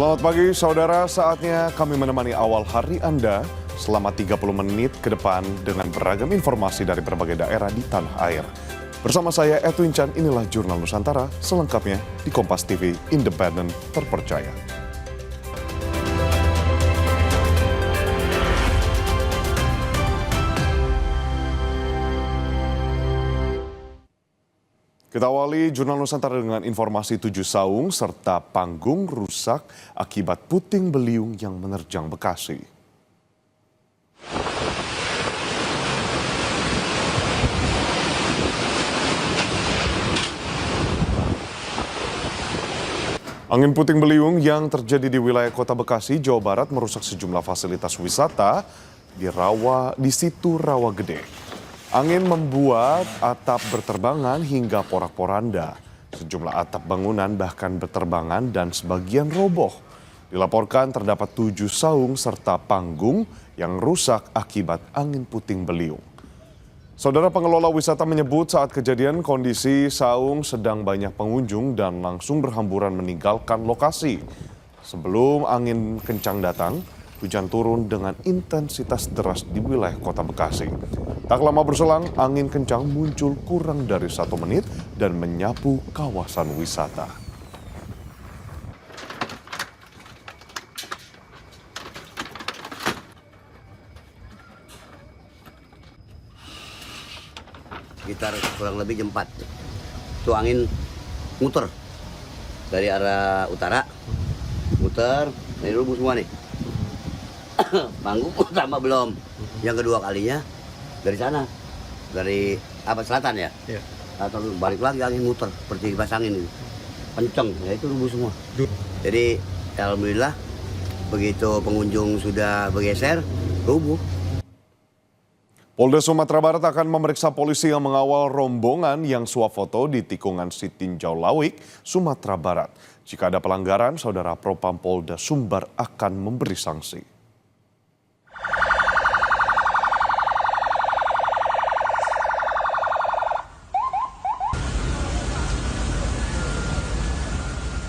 Selamat pagi saudara, saatnya kami menemani awal hari Anda selama 30 menit ke depan dengan beragam informasi dari berbagai daerah di tanah air. Bersama saya Edwin Chan, inilah Jurnal Nusantara, selengkapnya di Kompas TV, independen, terpercaya. Kita awali Jurnal Nusantara dengan informasi 7 saung serta panggung rusak akibat puting beliung yang menerjang Bekasi. Angin puting beliung yang terjadi di wilayah Kota Bekasi, Jawa Barat merusak sejumlah fasilitas wisata di situ Rawa Gede. Angin membuat atap berterbangan hingga porak-poranda. Sejumlah atap bangunan bahkan berterbangan dan sebagian roboh. Dilaporkan terdapat 7 saung serta panggung yang rusak akibat angin puting beliung. Saudara pengelola wisata menyebut saat kejadian kondisi saung sedang banyak pengunjung dan langsung berhamburan meninggalkan lokasi. Sebelum angin kencang datang, hujan turun dengan intensitas deras di wilayah Kota Bekasi. Tak lama berselang, angin kencang muncul kurang dari 1 menit dan menyapu kawasan wisata. Sekitar kurang lebih jam 4. Itu angin muter dari arah utara, muter, dari rubuh semua nih. Panggung pertama belum, yang kedua kalinya dari sana, dari selatan ya. Atau balik lagi angin muter seperti kipas angin ini, kenceng, ya itu rubuh semua. Jadi alhamdulillah begitu pengunjung sudah bergeser, rubuh. Polda Sumatera Barat akan memeriksa polisi yang mengawal rombongan yang swafoto di tikungan Sitinjau Lawik, Sumatera Barat. Jika ada pelanggaran, Saudara Propam Polda Sumbar akan memberi sanksi.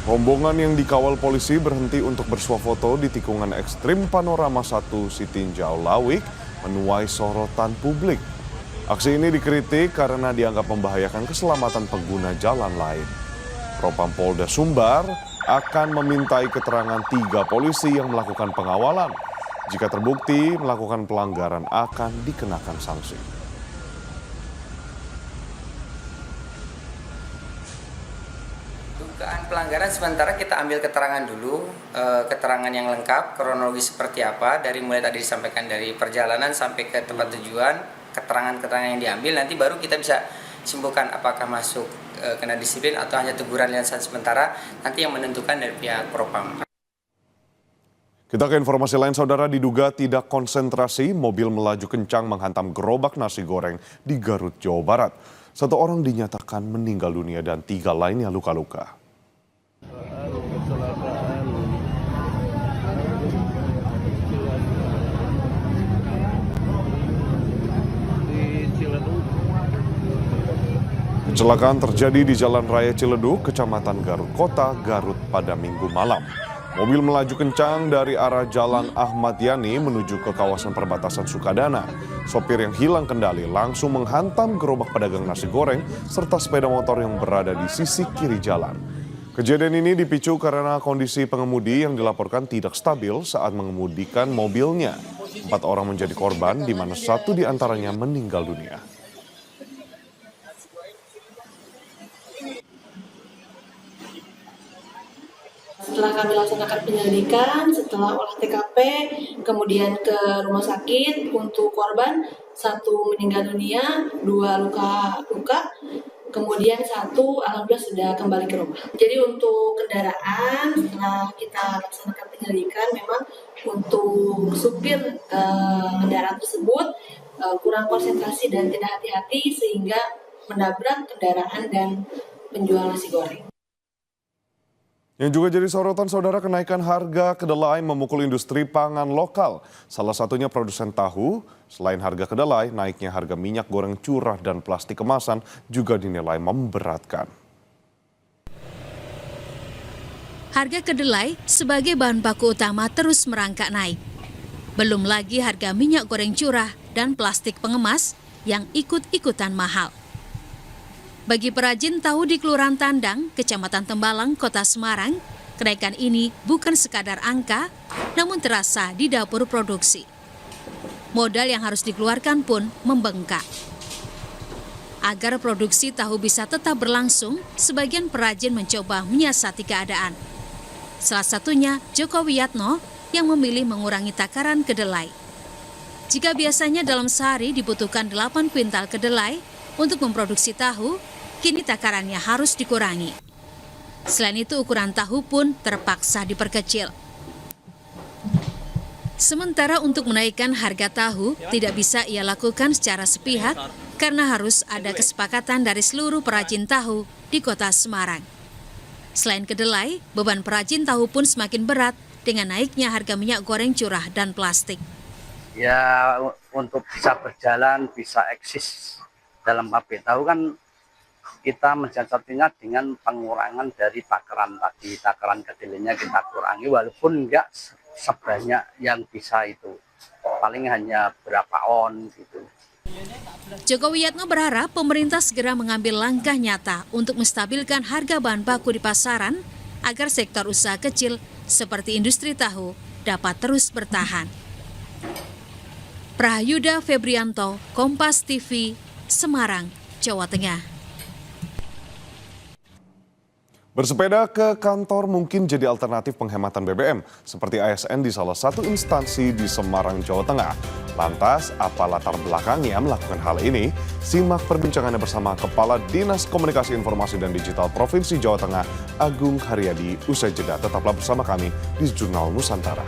Rombongan yang dikawal polisi berhenti untuk bersuafoto di tikungan ekstrim Panorama 1 Sitinjau Lawik menuai sorotan publik. Aksi ini dikritik karena dianggap membahayakan keselamatan pengguna jalan lain. Propam Polda Sumbar akan memintai keterangan 3 polisi yang melakukan pengawalan. Jika terbukti melakukan pelanggaran akan dikenakan sanksi. Dugaan pelanggaran sementara kita ambil keterangan dulu, keterangan yang lengkap, kronologis seperti apa, dari mulai tadi disampaikan dari perjalanan sampai ke tempat tujuan, keterangan-keterangan yang diambil, nanti baru kita bisa simpulkan apakah masuk kena disiplin atau hanya teguran lisan sementara, nanti yang menentukan dari pihak Propam. Kita ke informasi lain, saudara, diduga tidak konsentrasi, mobil melaju kencang menghantam gerobak nasi goreng di Garut, Jawa Barat. 1 orang dinyatakan meninggal dunia dan 3 lainnya luka-luka. Kecelakaan terjadi di Jalan Raya Ciledug, Kecamatan Garut Kota, Garut pada Minggu malam. Mobil melaju kencang dari arah Jalan Ahmad Yani menuju ke kawasan perbatasan Sukadana. Sopir yang hilang kendali langsung menghantam gerobak pedagang nasi goreng serta sepeda motor yang berada di sisi kiri jalan. Kejadian ini dipicu karena kondisi pengemudi yang dilaporkan tidak stabil saat mengemudikan mobilnya. 4 orang menjadi korban, di mana 1 diantaranya meninggal dunia. Setelah kami laksanakan penyelidikan, setelah olah TKP, kemudian ke rumah sakit untuk korban, 1 meninggal dunia, 2 luka-luka, kemudian 1 alhamdulillah sudah kembali ke rumah. Jadi untuk kendaraan, setelah kita laksanakan penyelidikan, memang untuk supir kendaraan tersebut kurang konsentrasi dan tidak hati-hati sehingga menabrak kendaraan dan penjual nasi goreng. Yang juga jadi sorotan, saudara, kenaikan harga kedelai memukul industri pangan lokal. Salah satunya produsen tahu. Selain harga kedelai, naiknya harga minyak goreng curah dan plastik kemasan juga dinilai memberatkan. harga kedelai sebagai bahan baku utama terus merangkak naik. Belum lagi harga minyak goreng curah dan plastik pengemas yang ikut-ikutan mahal. Bagi perajin tahu di Kelurahan Tandang, Kecamatan Tembalang, Kota Semarang, kenaikan ini bukan sekadar angka, namun terasa di dapur produksi. Modal yang harus dikeluarkan pun membengkak. Agar produksi tahu bisa tetap berlangsung, sebagian perajin mencoba menyiasati keadaan. Salah satunya Joko Wiyatno yang memilih mengurangi takaran kedelai. Jika biasanya dalam sehari dibutuhkan 8 kuintal kedelai untuk memproduksi tahu, kini takarannya harus dikurangi. Selain itu, ukuran tahu pun terpaksa diperkecil. Sementara untuk menaikkan harga tahu tidak bisa ia lakukan secara sepihak karena harus ada kesepakatan dari seluruh perajin tahu di Kota Semarang. Selain kedelai, beban perajin tahu pun semakin berat dengan naiknya harga minyak goreng curah dan plastik. Ya, untuk bisa berjalan, bisa eksis dalam pabrik tahu kan kita mensiasatinya dengan pengurangan dari takaran tadi. Takaran kedelainya kita kurangi walaupun enggak sebanyak yang bisa itu. Paling hanya berapa on gitu. Joko Wiyatno berharap pemerintah segera mengambil langkah nyata untuk menstabilkan harga bahan baku di pasaran agar sektor usaha kecil seperti industri tahu dapat terus bertahan. Prahyuda Febrianto, Kompas TV, Semarang, Jawa Tengah. Bersepeda ke kantor mungkin jadi alternatif penghematan BBM, seperti ASN di salah satu instansi di Semarang, Jawa Tengah. Lantas, apa latar belakangnya melakukan hal ini? Simak perbincangannya bersama Kepala Dinas Komunikasi Informasi dan Digital Provinsi Jawa Tengah, Agung Haryadi. Usai jeda, tetaplah bersama kami di Jurnal Nusantara.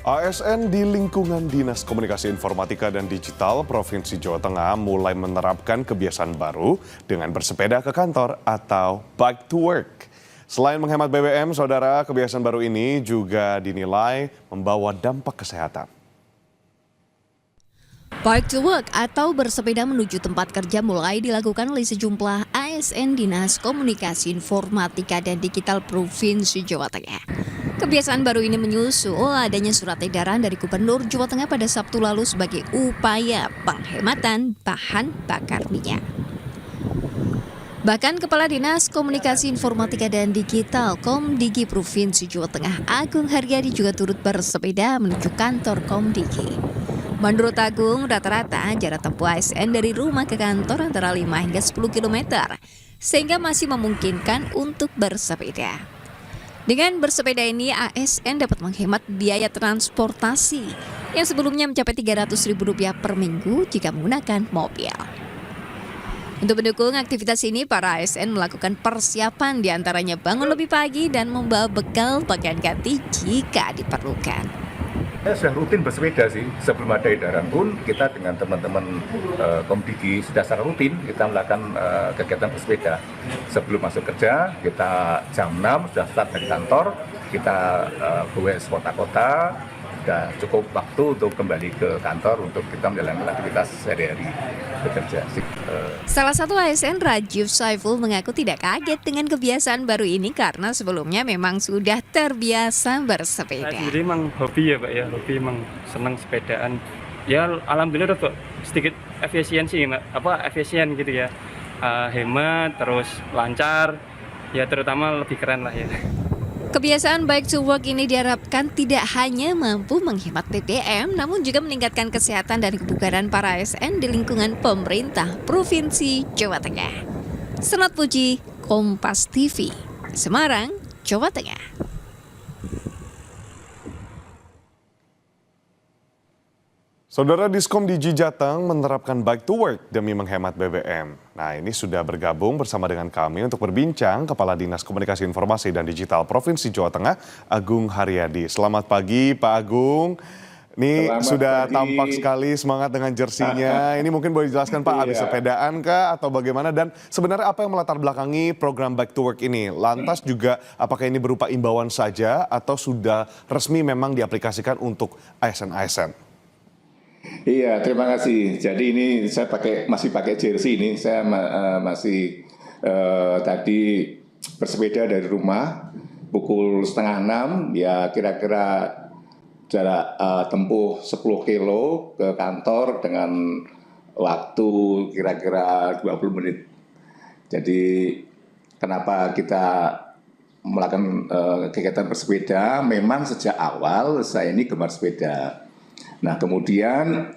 ASN di lingkungan Dinas Komunikasi Informatika dan Digital Provinsi Jawa Tengah mulai menerapkan kebiasaan baru dengan bersepeda ke kantor atau bike to work. Selain menghemat BBM, saudara, kebiasaan baru ini juga dinilai membawa dampak kesehatan. Bike to work atau bersepeda menuju tempat kerja mulai dilakukan oleh sejumlah ASN Dinas Komunikasi Informatika dan Digital Provinsi Jawa Tengah. Kebiasaan baru ini menyusul adanya surat edaran dari Gubernur Jawa Tengah pada Sabtu lalu sebagai upaya penghematan bahan bakar minyak. Bahkan Kepala Dinas Komunikasi Informatika dan Digital Komdigi Provinsi Jawa Tengah, Agung Haryadi juga turut bersepeda menuju kantor Komdigi. Menurut Agung, rata-rata jarak tempuh ASN dari rumah ke kantor antara 5 hingga 10 km, sehingga masih memungkinkan untuk bersepeda. Dengan bersepeda ini, ASN dapat menghemat biaya transportasi yang sebelumnya mencapai Rp300.000 per minggu jika menggunakan mobil. Untuk mendukung aktivitas ini, para ASN melakukan persiapan diantaranya bangun lebih pagi dan membawa bekal pakaian ganti jika diperlukan. Saya sudah rutin bersepeda sih, sebelum ada edaran pun kita dengan teman-teman Komdigi sudah secara rutin kita melakukan kegiatan bersepeda. Sebelum masuk kerja, kita jam 6 sudah start dari kantor, kita goes kota-kota, sudah cukup waktu untuk kembali ke kantor untuk kita menjalankan aktivitas sehari-hari bekerja. Salah satu ASN, Rajiv Saiful, mengaku tidak kaget dengan kebiasaan baru ini karena sebelumnya memang sudah terbiasa bersepeda. Jadi emang hobi ya Pak ya, hobi emang senang sepedaan. Ya alhamdulillah Pak, sedikit efisiensi efisien gitu ya. Hemat, terus lancar, ya terutama lebih keren lah ya. Kebiasaan bike to work ini diharapkan tidak hanya mampu menghemat BBM, namun juga meningkatkan kesehatan dan kebugaran para ASN di lingkungan pemerintah Provinsi Jawa Tengah. Senat Puji, Kompas TV, Semarang, Jawa Tengah. Saudara, Diskom Digi Jateng menerapkan bike to work demi menghemat BBM. Nah, ini sudah bergabung bersama dengan kami untuk berbincang Kepala Dinas Komunikasi Informasi dan Digital Provinsi Jawa Tengah, Agung Haryadi. Selamat pagi Pak Agung. Ini Selamat sudah pagi. tampak sekali semangat dengan jersinya. Ini mungkin boleh dijelaskan Pak, habis Iya. sepedaan kah atau bagaimana? Dan sebenarnya apa yang melatar belakangi program Back to Work ini? Lantas juga apakah ini berupa imbauan saja atau sudah resmi memang diaplikasikan untuk ASN-ASN? Iya, terima kasih. Jadi ini saya masih pakai jersey ini. Saya masih tadi bersepeda dari rumah pukul 5:30, ya kira-kira jarak tempuh 10 kilo ke kantor dengan waktu kira-kira 20 menit. Jadi kenapa kita melakukan kegiatan bersepeda? Memang sejak awal saya ini gemar sepeda. Nah kemudian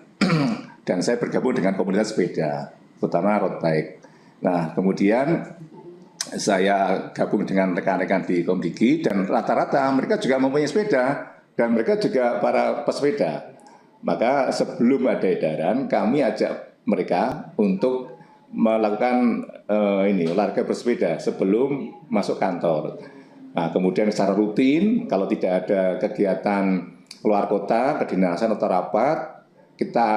dan saya bergabung dengan komunitas sepeda, terutama road bike. Nah kemudian saya gabung dengan rekan-rekan di Komdigi dan rata-rata mereka juga mempunyai sepeda dan mereka juga para pesepeda. Maka sebelum ada edaran kami ajak mereka untuk melakukan olahraga bersepeda sebelum masuk kantor. Nah, kemudian secara rutin kalau tidak ada kegiatan keluar kota, kedinasan atau rapat, kita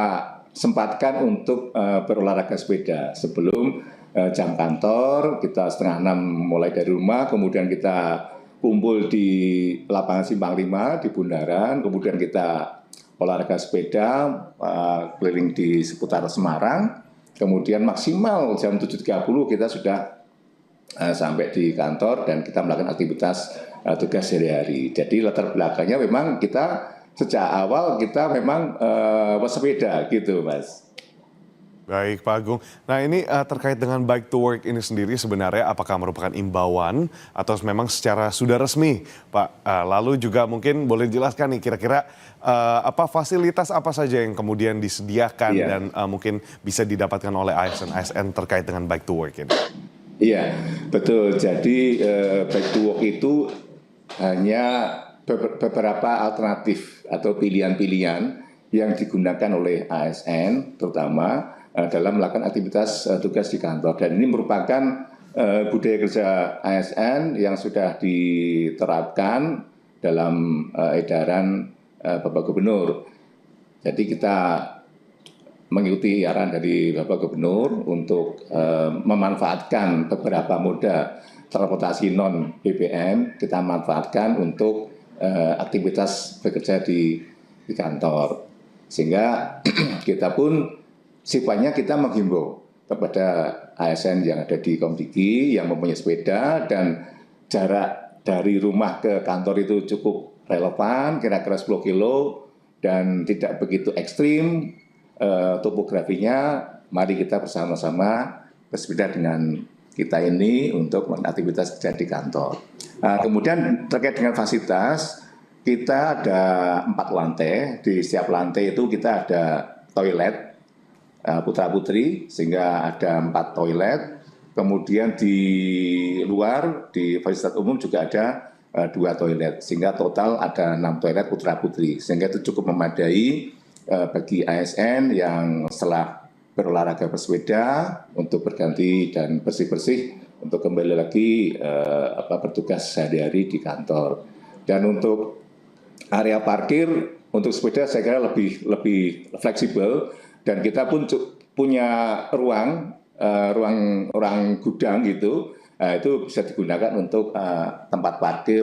sempatkan untuk berolahraga sepeda sebelum jam kantor. Kita 5:30 mulai dari rumah, kemudian kita kumpul di lapangan Simpang 5 di Bundaran, kemudian kita olahraga sepeda keliling di seputar Semarang, kemudian maksimal jam 7.30 kita sudah sampai di kantor dan kita melakukan aktivitas tugas sehari-hari. Jadi latar belakangnya memang kita sejak awal kita memang bersepeda gitu, Mas. Baik Pak Agung. Nah ini terkait dengan Bike to Work ini sendiri sebenarnya apakah merupakan imbauan atau memang secara sudah resmi Pak? Lalu juga mungkin boleh dijelaskan nih kira-kira apa fasilitas apa saja yang kemudian disediakan dan mungkin bisa didapatkan oleh ASN-ASN terkait dengan Bike to Work ini? Iya, betul. Jadi Bike to Work itu hanya beberapa alternatif atau pilihan-pilihan yang digunakan oleh ASN terutama dalam melakukan aktivitas tugas di kantor. Dan ini merupakan budaya kerja ASN yang sudah diterapkan dalam edaran Bapak Gubernur. Jadi kita mengikuti arahan dari Bapak Gubernur untuk memanfaatkan beberapa moda transportasi non BBM, kita manfaatkan untuk aktivitas bekerja di kantor. Sehingga kita pun sifatnya kita menghimbau kepada ASN yang ada di Komdigi yang mempunyai sepeda dan jarak dari rumah ke kantor itu cukup relevan, kira-kira 10 kilo dan tidak begitu ekstrim topografinya. Mari kita bersama-sama bersepeda dengan kita ini untuk aktivitas kerja di kantor. Kemudian terkait dengan fasilitas, kita ada 4 lantai. Di setiap lantai itu kita ada toilet putra-putri, sehingga ada 4 toilet. Kemudian di luar, di fasilitas umum juga ada 2 toilet, sehingga total ada 6 toilet putra-putri. Sehingga itu cukup memadai bagi ASN yang setelah berolahraga bersepeda untuk berganti dan bersih-bersih untuk kembali lagi bertugas sehari-hari di kantor. Dan untuk area parkir untuk sepeda saya kira lebih fleksibel. Dan kita pun punya ruang gudang gitu, itu bisa digunakan untuk tempat parkir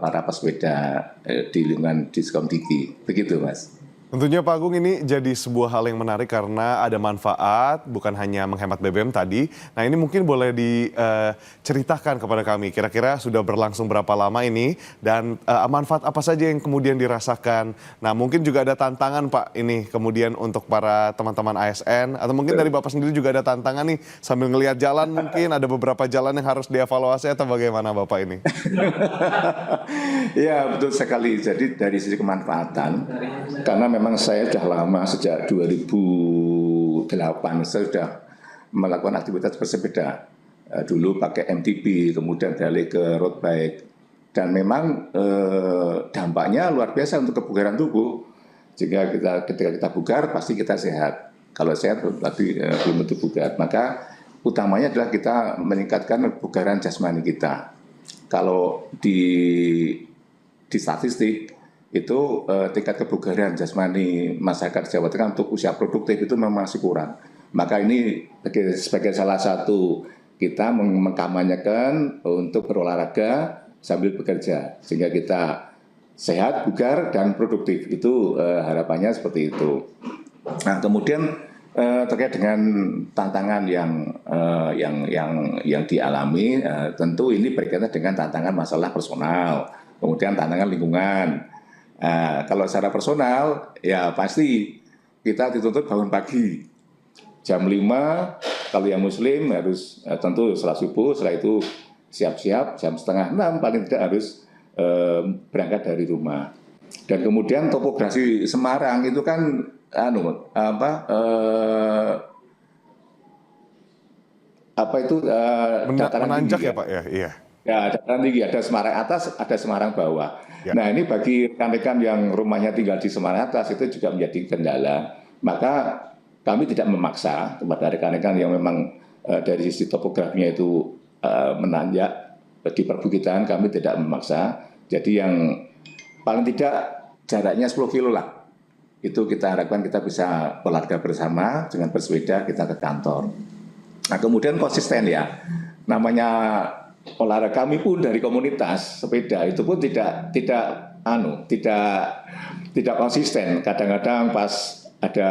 para pesepeda di lingkungan Diskomdigi. Begitu, Mas. Tentunya Pak Agung ini jadi sebuah hal yang menarik karena ada manfaat, bukan hanya menghemat BBM tadi. Nah ini mungkin boleh diceritakan kepada kami, kira-kira sudah berlangsung berapa lama ini dan manfaat apa saja yang kemudian dirasakan. Nah mungkin juga ada tantangan Pak ini kemudian untuk para teman-teman ASN atau mungkin dari Bapak sendiri juga ada tantangan nih sambil ngelihat jalan mungkin ada beberapa jalan yang harus dievaluasi atau bagaimana Bapak ini? Ya betul sekali, jadi dari sisi kemanfaatan, karena memang saya sudah lama sejak 2008 saya sudah melakukan aktivitas bersepeda. Dulu pakai MTB, kemudian beralih ke road bike. Dan memang dampaknya luar biasa untuk kebugaran tubuh. Jika ketika kita bugar pasti kita sehat. Kalau sehat tapi belum tentu bugar. Maka utamanya adalah kita meningkatkan kebugaran jasmani kita. Kalau di statistik itu tingkat kebugaran jasmani masyarakat Jawa Tengah untuk usia produktif itu memang masih kurang. Maka ini sebagai salah satu kita mengkampanyekan untuk berolahraga sambil bekerja sehingga kita sehat, bugar, dan produktif. Itu harapannya seperti itu. Nah, kemudian terkait dengan tantangan yang dialami, tentu ini berkaitan dengan tantangan masalah personal, kemudian tantangan lingkungan. Kalau secara personal, ya pasti kita dituntut bangun pagi jam 5. Kalau yang Muslim harus tentu setelah subuh, setelah itu siap-siap jam 5:30 paling tidak harus berangkat dari rumah. Dan kemudian topografi Semarang itu kan dataran menanjak tinggi, ya Pak ya, iya. Ya, dataran tinggi, ada Semarang atas, ada Semarang bawah. Ya. Nah, ini bagi rekan-rekan yang rumahnya tinggal di Semarang atas itu juga menjadi kendala. Maka kami tidak memaksa kepada rekan-rekan yang memang dari sisi topografinya itu menanjak di perbukitan, kami tidak memaksa. Jadi yang paling tidak jaraknya 10 kilo lah. Itu kita harapkan kita bisa olahraga bersama dengan bersepeda kita ke kantor. Nah, kemudian konsisten ya. Namanya olahraga kami pun dari komunitas sepeda itu pun tidak konsisten. Kadang-kadang pas ada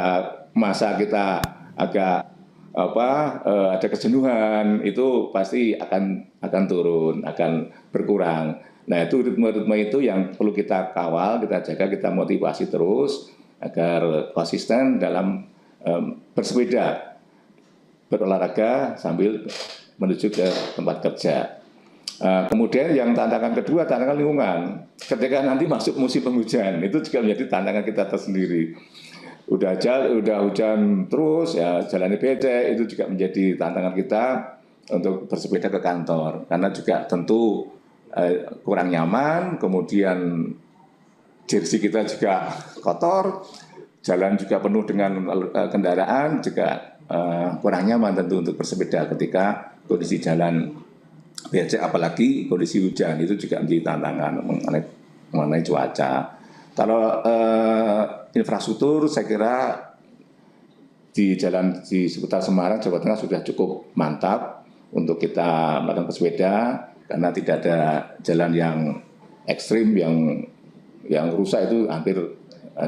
masa kita agak ada kejenuhan, itu pasti akan turun, akan berkurang. Nah, itu ritme-ritme itu yang perlu kita kawal, kita jaga, kita motivasi terus agar konsisten dalam bersepeda, berolahraga sambil menuju ke tempat kerja. Kemudian yang tantangan kedua, tantangan lingkungan. Ketika nanti masuk musim penghujan, itu juga menjadi tantangan kita tersendiri. Udah hujan terus, ya jalannya becek, itu juga menjadi tantangan kita untuk bersepeda ke kantor. Karena juga tentu kurang nyaman, kemudian jersey kita juga kotor, jalan juga penuh dengan kendaraan, juga kurang nyaman tentu untuk bersepeda ketika kondisi jalan becek, apalagi kondisi hujan, itu juga menjadi tantangan mengenai cuaca. Kalau infrastruktur, saya kira di seputar Semarang, Jawa Tengah sudah cukup mantap untuk kita melakukan bersepeda, karena tidak ada jalan yang ekstrim, yang rusak itu hampir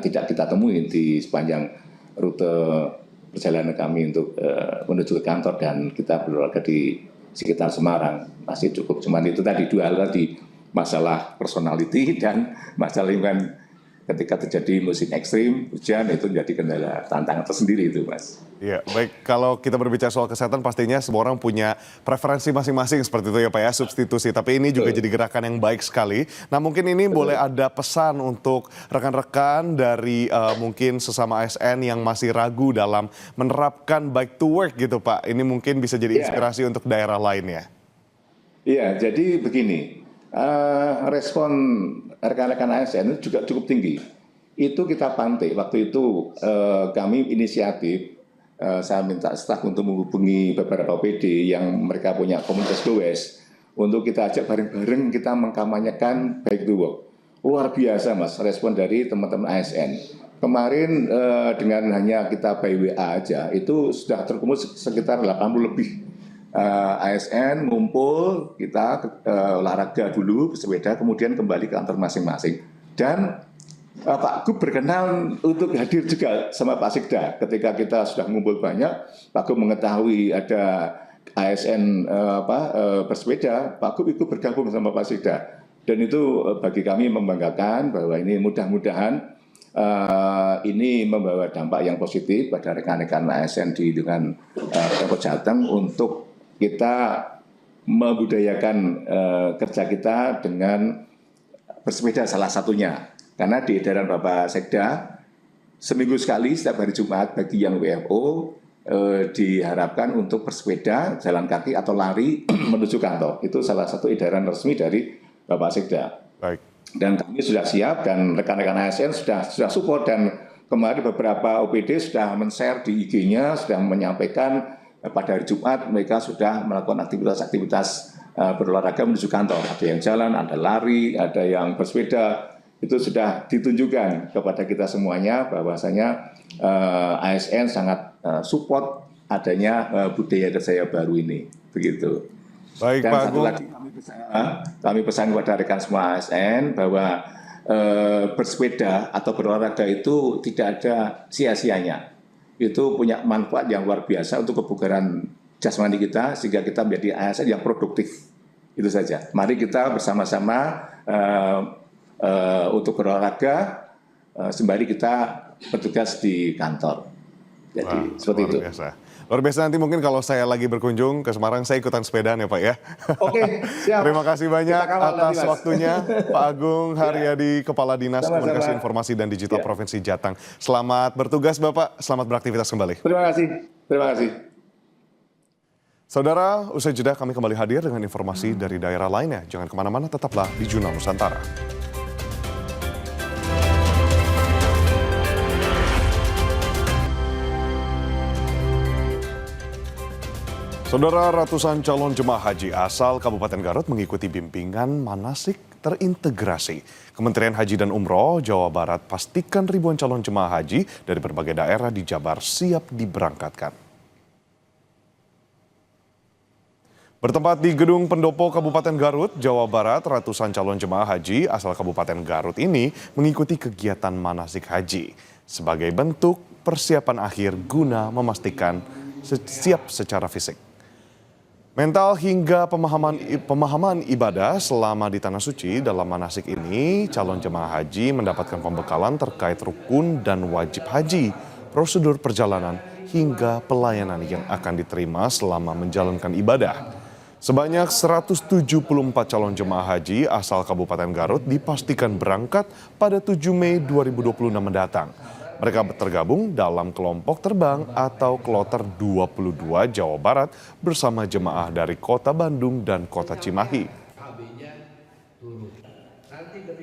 tidak kita temui di sepanjang rute perjalanan kami untuk menuju ke kantor dan kita berolahraga di sekitar Semarang. Masih cukup, cuman itu tadi dua hal tadi, masalah personality dan masalah lingkungan. Ketika terjadi musim ekstrim, hujan, itu menjadi kendala, tantangan tersendiri itu, Mas. Ya, baik. Kalau kita berbicara soal kesehatan, pastinya semua orang punya preferensi masing-masing seperti itu ya Pak ya, substitusi. Tapi ini juga jadi gerakan yang baik sekali. Nah, mungkin ini boleh ada pesan untuk rekan-rekan dari mungkin sesama ASN yang masih ragu dalam menerapkan bike to work gitu Pak. Ini mungkin bisa jadi inspirasi untuk daerah lainnya. Iya, jadi begini. Respon rekan-rekan ASN itu juga cukup tinggi. Itu kita pantik. Waktu itu kami inisiatif, saya minta staf untuk menghubungi beberapa OPD yang mereka punya komunitas goes untuk kita ajak bareng-bareng kita mengkampanyekan bike to work. Luar biasa Mas respon dari teman-teman ASN. Kemarin dengan hanya kita by WA aja itu sudah terkumpul sekitar 80 lebih. ASN ngumpul, kita olahraga dulu, bersepeda, kemudian kembali ke kantor masing-masing. Dan Pak Gub berkenan untuk hadir juga sama Pak Sikda. Ketika kita sudah ngumpul banyak, Pak Gub mengetahui ada ASN bersepeda, Pak Gub ikut bergabung sama Pak Sikda. Dan itu bagi kami membanggakan bahwa ini mudah-mudahan ini membawa dampak yang positif pada rekan-rekan ASN di lingkungan Pemkot Jateng untuk kita membudayakan kerja kita dengan bersepeda salah satunya. Karena di edaran Bapak Sekda, seminggu sekali setiap hari Jumat bagi yang WFO diharapkan untuk bersepeda, jalan kaki atau lari menuju kantor. Itu salah satu edaran resmi dari Bapak Sekda. Baik. Dan kami sudah siap dan rekan-rekan ASN sudah support, dan kemarin beberapa OPD sudah men-share di IG-nya, sudah menyampaikan pada hari Jumat mereka sudah melakukan aktivitas-aktivitas berolahraga menuju kantor. Ada yang jalan, ada lari, ada yang bersepeda. itu sudah ditunjukkan kepada kita semuanya bahwasanya ASN sangat support adanya budaya kerja baru ini, begitu. Baik, Dan Pak satu Agung. lagi kami pesan kepada rekan semua ASN bahwa bersepeda atau berolahraga itu tidak ada sia-sianya. Itu punya manfaat yang luar biasa untuk kebugaran jasmani kita sehingga kita menjadi ASN yang produktif. Itu saja. Mari kita bersama-sama untuk berolahraga sembari kita bertugas di kantor. Jadi seperti luar itu. Biasa. Luar biasa, nanti mungkin kalau saya lagi berkunjung ke Semarang, saya ikutan sepedaan ya Pak ya. Oke, siap. Terima kasih banyak Kita kawal atas nanti, Mas. waktunya Pak Agung Haryadi, Kepala Dinas Sama-sama. Komunikasi Informasi dan Digital Ya. Provinsi Jateng. Selamat bertugas Bapak, selamat beraktivitas kembali. Terima kasih. Terima kasih. Saudara, usai jeda kami kembali hadir dengan informasi dari daerah lainnya. Jangan kemana-mana, tetaplah di Jurnal Nusantara. Saudara, ratusan calon jemaah haji asal Kabupaten Garut mengikuti bimbingan manasik terintegrasi. Kementerian Haji dan Umroh Jawa Barat pastikan ribuan calon jemaah haji dari berbagai daerah di Jabar siap diberangkatkan. Bertempat di Gedung Pendopo Kabupaten Garut, Jawa Barat, ratusan calon jemaah haji asal Kabupaten Garut ini mengikuti kegiatan manasik haji sebagai bentuk persiapan akhir guna memastikan siap secara fisik. Mental hingga pemahaman ibadah selama di Tanah Suci dalam manasik ini, calon jemaah haji mendapatkan pembekalan terkait rukun dan wajib haji, prosedur perjalanan, hingga pelayanan yang akan diterima selama menjalankan ibadah. Sebanyak 174 calon jemaah haji asal Kabupaten Garut dipastikan berangkat pada 7 Mei 2026 mendatang. Mereka tergabung dalam kelompok terbang atau Kloter 22 Jawa Barat bersama jemaah dari Kota Bandung dan Kota Cimahi.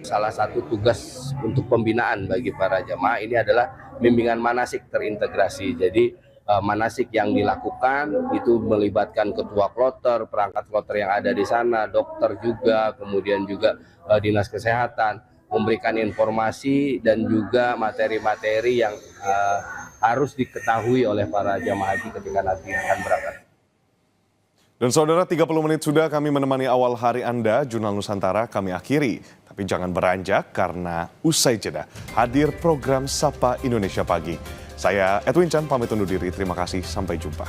Salah satu tugas untuk pembinaan bagi para jemaah ini adalah bimbingan manasik terintegrasi. Jadi manasik yang dilakukan itu melibatkan ketua kloter, perangkat kloter yang ada di sana, dokter juga, kemudian juga dinas kesehatan, memberikan informasi dan juga materi-materi yang harus diketahui oleh para jamaah haji ketika nanti akan berangkat. Dan saudara, 30 menit sudah kami menemani awal hari Anda, Jurnal Nusantara kami akhiri. Tapi jangan beranjak karena usai jeda hadir program Sapa Indonesia Pagi. Saya Edwin Chan pamit undur diri, terima kasih, sampai jumpa.